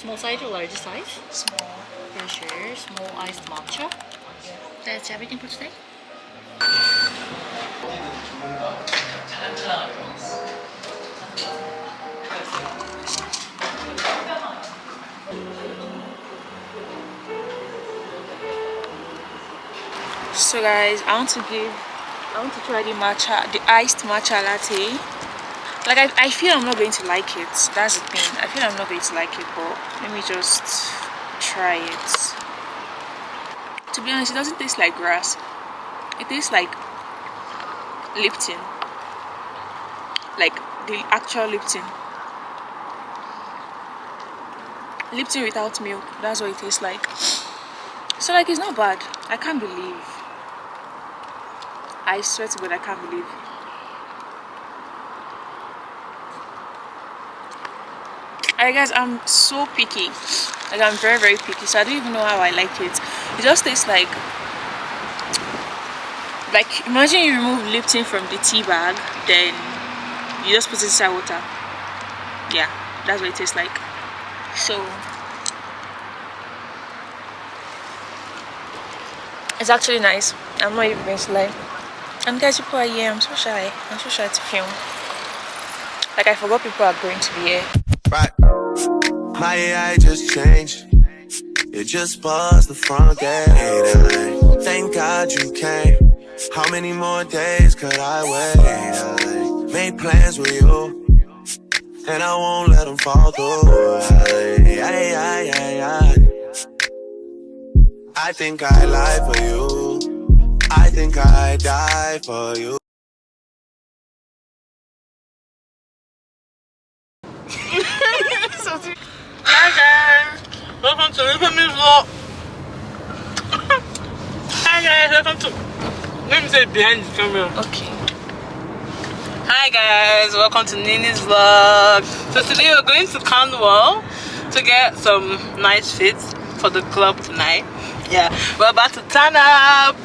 Small size or large size? Small. For sure. Small iced matcha. That's everything for today. So guys, I want to try the matcha, the iced matcha latte. Like I feel I'm not going to like it. That's the thing. I feel I'm not going to like it, but let me just try it. To be honest, it doesn't taste like grass. It tastes like Lipton. Like the actual Lipton. Lipton without milk. That's what it tastes like. So like it's not bad. I can't believe. I swear to God, I can't believe. Alright guys, I'm so picky. Like I'm very very picky, so I don't even know how I like it. It just tastes like imagine you remove Lipton from the tea bag, then you just put it inside water. Yeah, that's what it tastes like. So it's actually nice. I'm not even going to lie. And guys, people are here. I'm so shy. I'm so shy to film. Like I forgot people are going to be here. Right. My AI just changed. It just buzzed the front gate. Thank God you came. How many more days could I wait? I made plans with you, and I won't let them fall through. I think I lie for you. I think I die for you. Hi guys, welcome to Little Vlog. Hi guys, welcome to. Let me say behind the camera. Okay. Hi guys, welcome to Nini's vlog. So today we're going to Cornwall to get some nice fits for the club tonight. Yeah, we're about to turn up.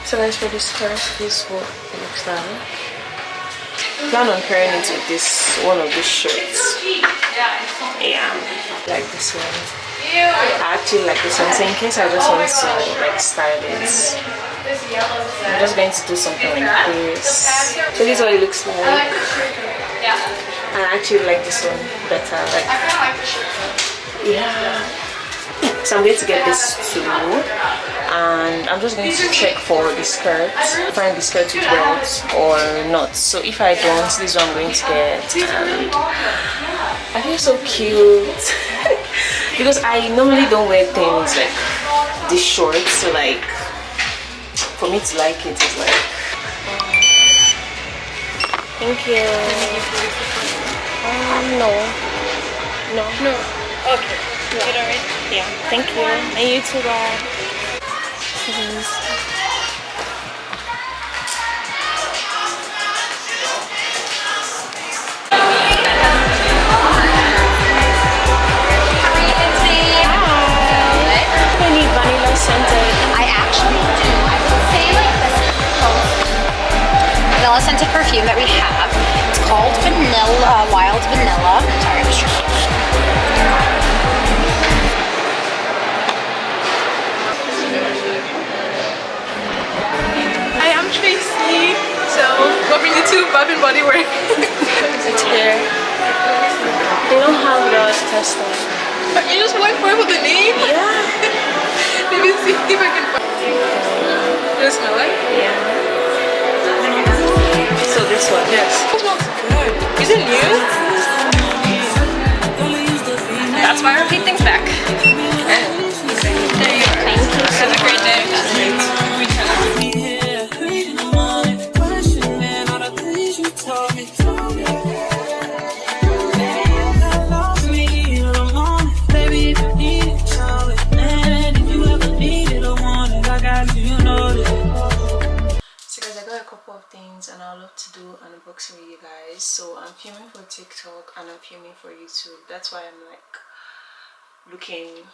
So guys, for this skirt, this is what it looks like. I plan on pairing it with this one of these shirts. Yeah, like this one. I actually like this one. So in case I just want to like style it, I'm just going to do something like this. So this is what it looks like. And I actually like this one better. Like, yeah. So I'm going to get this too, and I'm just going to check for the skirt, find the skirt with belt or not. So if I don't, this is what I'm going to get. And I feel so cute because I normally don't wear things like this short, so like for me to like it is like thank you. No. Okay. Yeah. Yeah, thank you. And you too, bye. scented perfume that we have. It's called Vanilla, Wild Vanilla. Sorry, I'm just trying to... Hi, I'm Tracy. So, what brings you to Bath and Body Works? It's here. They don't have the test one. You just went for it with the name? Yeah. Let me see if I can find it. Does it smell like? Yeah. So this one? Yes. It smells good. Is it new? That's why I repeat things back. There you are. Thank you. Have a great day. Of things and I love to do an unboxing with you guys. So I'm filming for TikTok and I'm filming for YouTube. That's why I'm like looking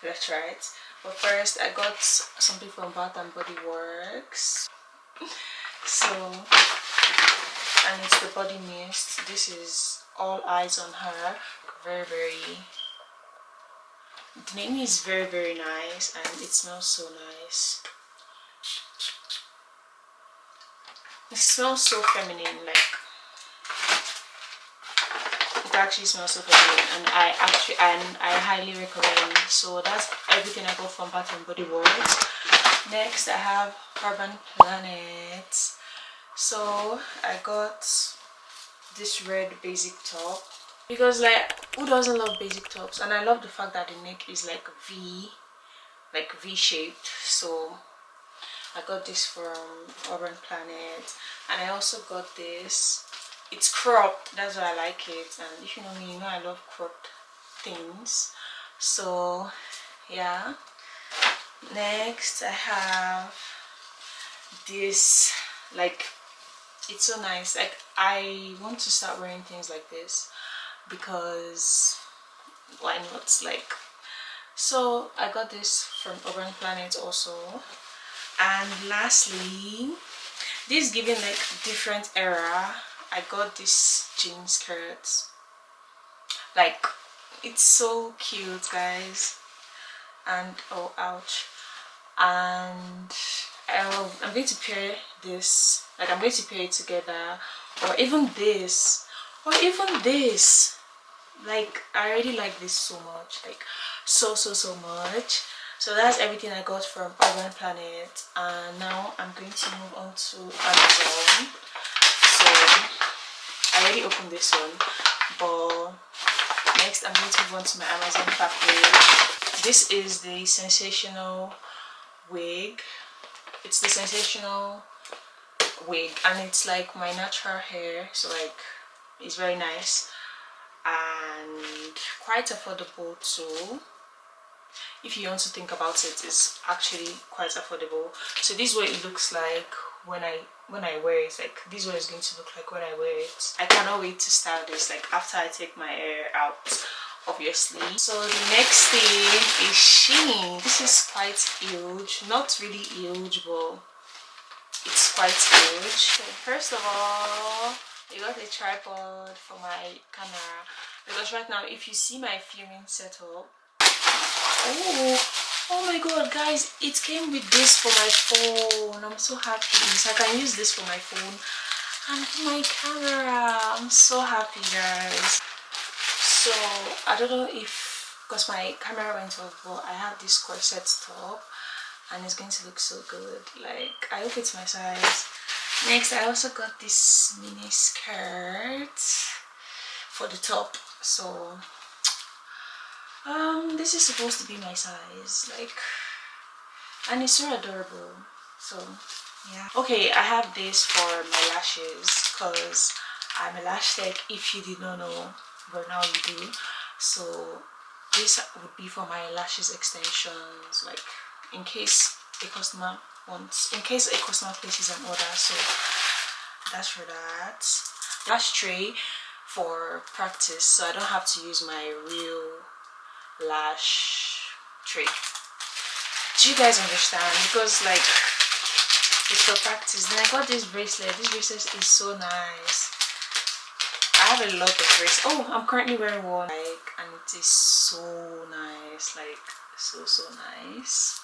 left, right. But first I got something from Bath and Body Works. So, and it's the body mist. This is All Eyes on Her. Very the name is very nice and it smells so nice. It smells so feminine, like it actually smells so feminine, and I highly recommend. So that's everything I got from Bath and Body Works. Next I have Urban Planet. So I got this red basic top because like who doesn't love basic tops, and I love the fact that the neck is like V shaped. So I got this from Urban Planet, and I also got this. It's cropped, that's why I like it, and if you know me, you know I love cropped things. So yeah. Next I have this, like it's so nice. Like I want to start wearing things like this because why not? Like, so I got this from Urban Planet also. And lastly, this giving like different era, I got this jean skirt. Like it's so cute, guys. And oh ouch. And I'm going to pair this, like I'm going to pair it together, or even this, like I already like this so much, like so much. So that's everything I got from Urban Planet, and now I'm going to move on to Amazon. So I already opened this one, but next I'm going to move on to my Amazon package. This is the Sensational wig. It's the Sensational wig, and it's like my natural hair, so like it's very nice and quite affordable too. If you want to think about it, it's actually quite affordable. So this is what it looks like when I wear it. Like this is what it's going to look like when I wear it. I cannot wait to style this, like after I take my hair out, obviously. So the next thing is SHEIN. This is quite huge, not really huge, but it's quite huge. Okay, first of all, I got a tripod for my camera, because right now if you see my filming setup, oh my god guys, it came with this for my phone. I'm so happy, so I can use this for my phone and for my camera. I'm so happy, guys. So I don't know if, because my camera went off, but I have this corset top and it's going to look so good. Like I hope it's my size. Next I also got this mini skirt for the top. So this is supposed to be my size, like, and it's so adorable. So yeah. Okay, I have this for my lashes because I'm a lash tech, if you did not know, but now you do. So this would be for my lashes extensions, like in case a customer places an order. So that's for that. Lash tray for practice, so I don't have to use my real lash tray. Do you guys understand? Because like It's for practice. Then I got this bracelet. This bracelet is so nice. I have a lot of bracelets. Oh, I'm currently wearing one, like, and it is so nice, like so nice.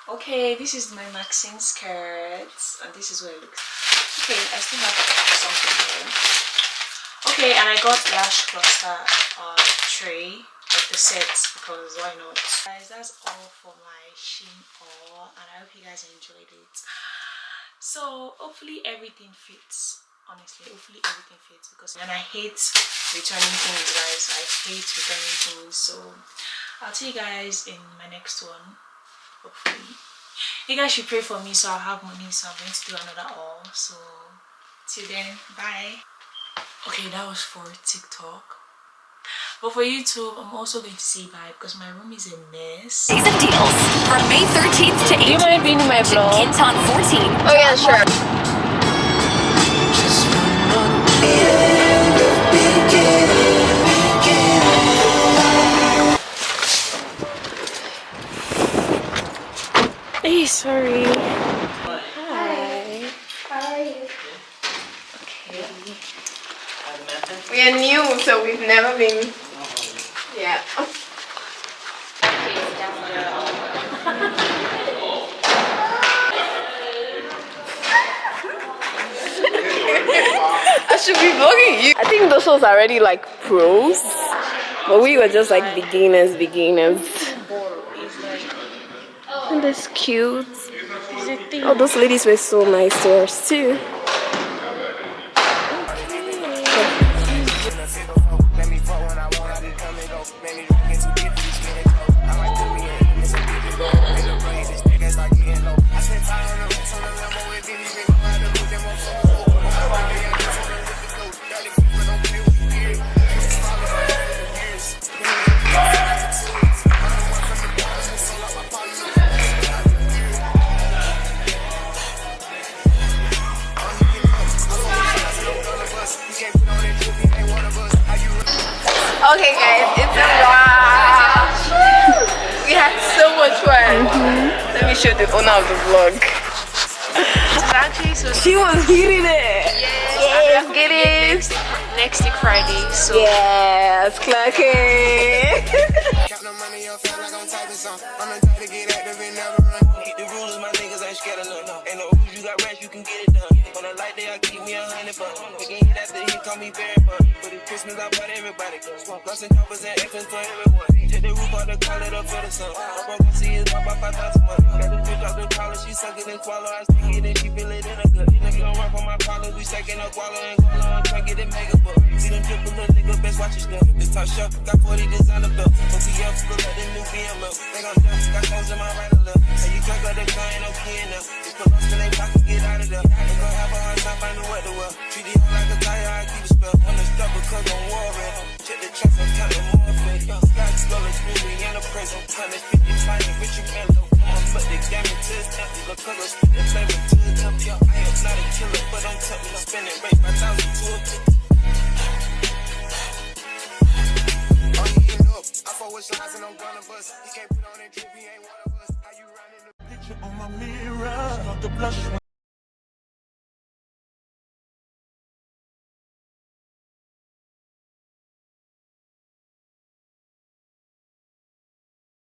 Okay, this is my Maxine skirt, and this is what it looks like. Okay, I still have something here. Okay, and I got lash cluster tray, like the sets, because why not? Guys, that's all for my SHEIN haul, and I hope you guys enjoyed it. So hopefully everything fits. Honestly, hopefully everything fits, because and I hate returning things, guys. I hate returning things. So I'll see you guys in my next one. Hopefully you guys should pray for me so I'll have money, so I'm going to do another haul. So till then, bye. Okay, that was for TikTok, but for YouTube I'm also going to say bye because my room is a mess. Days of deals from May 13th to 18th. Do you mind being in my vlog? Kids on 14. Oh yeah, sure. Hey, sorry. Hi. How are you? Okay. We are new, so we've never been. Yeah. I should be vlogging you. I think those shows are already like pros, but we were just like beginners. And that's cute. Oh, those ladies were so nice to us too. Okay, guys, it's a wrap. We had so much fun. Let me show the owner of the vlog. It's actually so. She was hitting it. Yes, get it. Next week Friday. So Yes, clacking. Count the money on fat like I'm typing some. I'm the type to get active and never run. Keep the rulers, my niggas ain't scared of none. Ain't no rules, you got rats, you can get it done. On a light day, I keep me 100 bucks. Again, hit after he call me very fun. For the Christmas, I bought everybody. Lost and choppers and infants for everyone. Take the roof out the call it up for the sun. I'm gonna see his pop by 5,000 months. Got the bitch out the collar, she suck it and swallow. I stick it and she feel it in a gut. Nigga don't run from my collars, we stacking up wallow and guala. I'm trying to get it mega book. See them drip a little nigga, best watch your step. The top shelf, got 40 designer belt. OTF, look like the new BML. Think I'm deaf, got clothes in my right or left. And you can't got that car, ain't no key in there. Just put us in they pocket, get out of there. Ain't gonna have a hard time finding what to wear. Treat it like a tire, I keep a spell. On the stuff because I'm warring. Check the tracks, I'm counting more fake. Sky scholars, movie in the prison. 150 trying, Richard Mello. I'ma put the game into his empty. The colors, the flavor to the empty. I am not a killer, but I'm tough. I'm spending rate 5,000 to a 50. I forward slides and I'm gonna bust. He can't put on that drip, he ain't one of us. How you running the picture on my mirror? Off the blush.